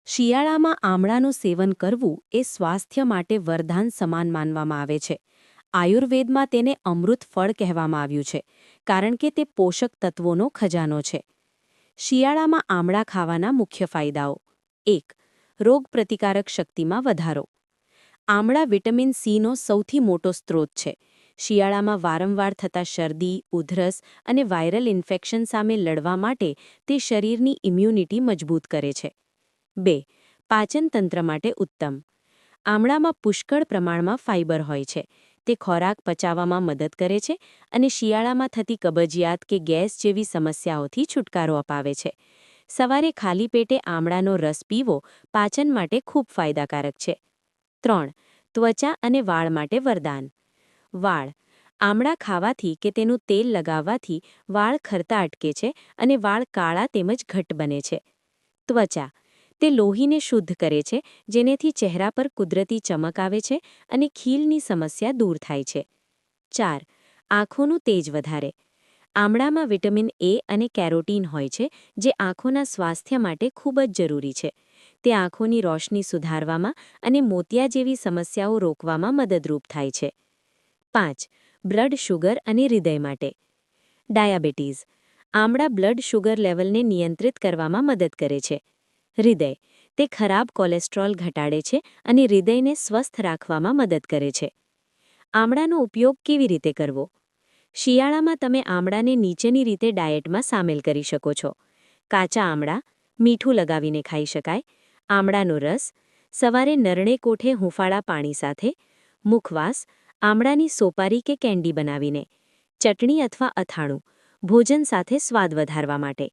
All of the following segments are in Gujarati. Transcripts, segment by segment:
શિયાળામાં આમળાનું સેવન કરવું એ સ્વાસ્થ્ય માટે વરદાન સમાન માનવામાં આવે છે. આયુર્વેદમાં તેને અમૃત ફળ કહેવામાં આવ્યું છે, કારણ કે તે પોષક તત્વોનો ખજાનો છે. શિયાળામાં આમળા ખાવાના મુખ્ય ફાયદાઓ: 1. રોગપ્રતિકારક શક્તિમાં વધારો. આમળા વિટામિન સીનો સૌથી મોટો સ્ત્રોત છે. શિયાળામાં વારંવાર થતા શરદી, ઉધરસ અને વાયરલ ઇન્ફેક્શન સામે લડવા માટે તે શરીરની ઇમ્યુનિટી મજબૂત કરે છે. 2. પાચનતંત્ર માટે ઉત્તમ. આમળામાં પુષ્કળ પ્રમાણમાં ફાઇબર હોય છે. તે ખોરાક પચાવવામાં મદદ કરે છે અને શિયાળામાં થતી કબજિયાત કે ગેસ જેવી સમસ્યાઓથી છુટકારો અપાવે છે. સવારે ખાલી પેટે આમળાનો રસ પીવો પાચન માટે ખૂબ ફાયદાકારક છે. 3. ત્વચા અને વાળ માટે વરદાન. વાળ. આમળા ખાવાથી કે તેનું તેલ લગાવવાથી વાળ ખરતા અટકે છે અને વાળ કાળા તેમજ ઘટ્ટ બને છે. ત્વચા. તે લોહીને શુદ્ધ કરે છે, જેનેથી ચહેરા પર કુદરતી ચમક આવે છે અને ખીલની સમસ્યા દૂર થાય છે. 4. આંખોનું તેજ વધારે. આમળામાં વિટામિન એ અને કેરોટીન હોય છે, જે આંખોના સ્વાસ્થ્ય માટે ખૂબ જ જરૂરી છે. તે આંખોની રોશની સુધારવામાં અને મોતિયા જેવી સમસ્યાઓ રોકવામાં મદદરૂપ થાય છે. 5. બ્લડ શુગર અને હૃદય માટે. ડાયાબિટીઝ. આમળા બ્લડ શુગર લેવલને નિયંત્રિત કરવામાં મદદ કરે છે. હૃદય. તે ખરાબ કોલેસ્ટ્રોલ ઘટાડે છે અને હૃદયને સ્વસ્થ રાખવામાં મદદ કરે છે. આમળાનો ઉપયોગ કેવી રીતે કરવો? શિયાળામાં તમે આમળાને નીચેની રીતે ડાયટમાં સામેલ કરી શકો છો. કાચા આમળા, મીઠું લગાવીને ખાઈ શકાય. આમળાનો રસ, સવારે નરણે કોઠે હૂંફાળા પાણી સાથે. મુખવાસ, આમળાની સોપારી કે કેન્ડી બનાવીને. ચટણી અથવા અથાણું, ભોજન સાથે સ્વાદ વધારવા માટે.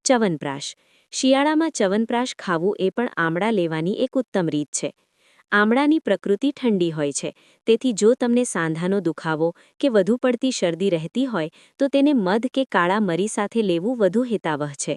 ચ્યવનપ્રાશ. શિયાળામાં ચ્યવનપ્રાશ ખાવું એ પણ આમળા લેવાની એક ઉત્તમ રીત છે. આમળાની પ્રકૃતિ ઠંડી હોય છે, તેથી જો તમને સાંધાનો દુખાવો કે વધુ પડતી શરદી રહેતી હોય તો તેને મધ કે કાળા મરી સાથે લેવું વધુ હિતાવહ છે.